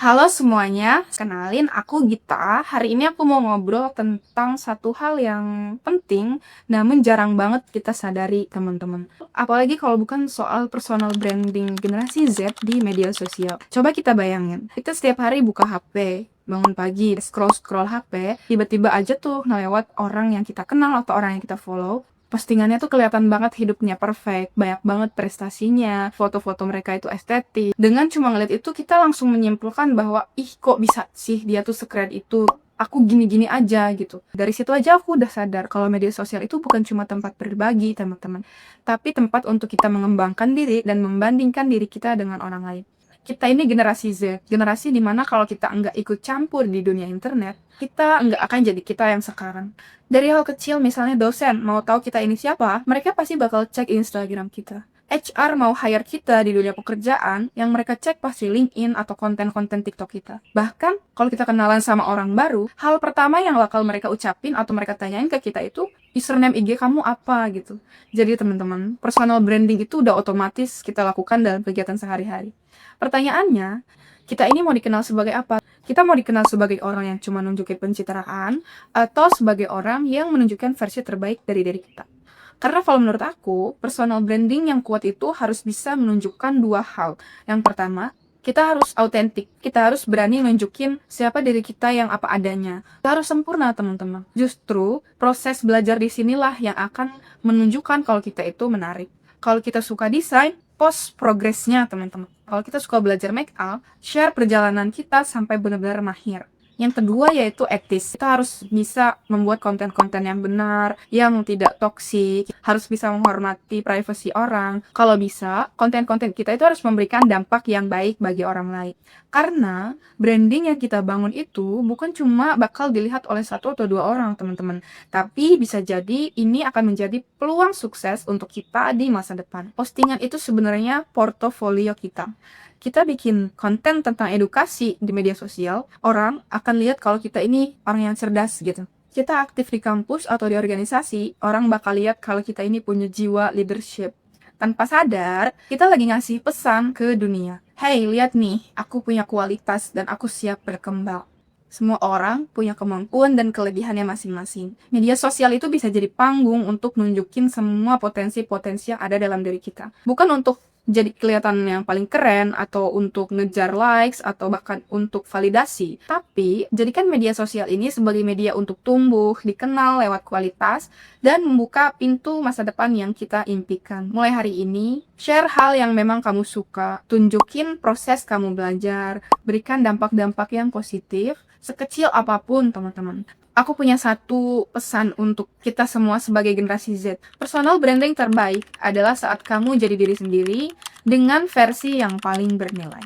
Halo semuanya, kenalin aku Gita. Hari ini aku mau ngobrol tentang satu hal yang penting, namun jarang banget kita sadari teman-teman. Apalagi kalau bukan soal personal branding generasi Z di media sosial. Coba kita bayangin, kita setiap hari buka HP, bangun pagi, scroll-scroll HP, tiba-tiba aja tuh ngelewat orang yang kita kenal atau orang yang kita follow. Postingannya tuh kelihatan banget hidupnya perfect, banyak banget prestasinya, foto-foto mereka itu estetik. Dengan cuma ngeliat itu, kita langsung menyimpulkan bahwa, ih kok bisa sih dia tuh sekeren itu, aku gini-gini aja gitu. Dari situ aja aku udah sadar kalau media sosial itu bukan cuma tempat berbagi, teman-teman, tapi tempat untuk kita mengembangkan diri dan membandingkan diri kita dengan orang lain. Kita ini generasi Z, generasi dimana kalau kita nggak ikut campur di dunia internet, kita nggak akan jadi kita yang sekarang. Dari hal kecil, misalnya dosen mau tahu kita ini siapa, mereka pasti bakal cek Instagram kita. HR mau hire kita di dunia pekerjaan, yang mereka cek pasti LinkedIn atau konten-konten TikTok kita. Bahkan, kalau kita kenalan sama orang baru, hal pertama yang bakal mereka ucapin atau mereka tanyain ke kita itu, username IG kamu apa gitu. Jadi teman-teman, personal branding itu udah otomatis kita lakukan dalam kegiatan sehari-hari. Pertanyaannya, kita ini mau dikenal sebagai apa? Kita mau dikenal sebagai orang yang cuma nunjukin pencitraan atau sebagai orang yang menunjukkan versi terbaik dari diri kita? Karena kalau menurut aku, personal branding yang kuat itu harus bisa menunjukkan dua hal. Yang pertama, kita harus autentik. Kita harus berani nunjukin siapa diri kita yang apa adanya. Kita harus sempurna, teman-teman. Justru, proses belajar di sinilah yang akan menunjukkan kalau kita itu menarik. Kalau kita suka desain, post progresnya, teman-teman. Kalau kita suka belajar make up, share perjalanan kita sampai benar-benar mahir. Yang kedua yaitu etis. Kita harus bisa membuat konten-konten yang benar, yang tidak toksik, harus bisa menghormati privasi orang. Kalau bisa, konten-konten kita itu harus memberikan dampak yang baik bagi orang lain. Karena branding yang kita bangun itu bukan cuma bakal dilihat oleh satu atau dua orang, teman-teman. Tapi bisa jadi ini akan menjadi peluang sukses untuk kita di masa depan. Postingan itu sebenarnya portofolio kita. Kita bikin konten tentang edukasi di media sosial, orang akan lihat kalau kita ini orang yang cerdas gitu. Kita aktif di kampus atau di organisasi, orang bakal lihat kalau kita ini punya jiwa leadership. Tanpa sadar, kita lagi ngasih pesan ke dunia. Hey, lihat nih, aku punya kualitas dan aku siap berkembang. Semua orang punya kemampuan dan kelebihannya masing-masing. Media sosial itu bisa jadi panggung untuk nunjukin semua potensi-potensi yang ada dalam diri kita. Bukan untuk jadi kelihatan yang paling keren, atau untuk ngejar likes, atau bahkan untuk validasi. Tapi, jadikan media sosial ini sebagai media untuk tumbuh, dikenal lewat kualitas, dan membuka pintu masa depan yang kita impikan. Mulai hari ini, share hal yang memang kamu suka, tunjukin proses kamu belajar, berikan dampak-dampak yang positif, sekecil apapun, teman-teman. Aku punya satu pesan untuk kita semua sebagai generasi Z. Personal branding terbaik adalah saat kamu jadi diri sendiri dengan versi yang paling bernilai.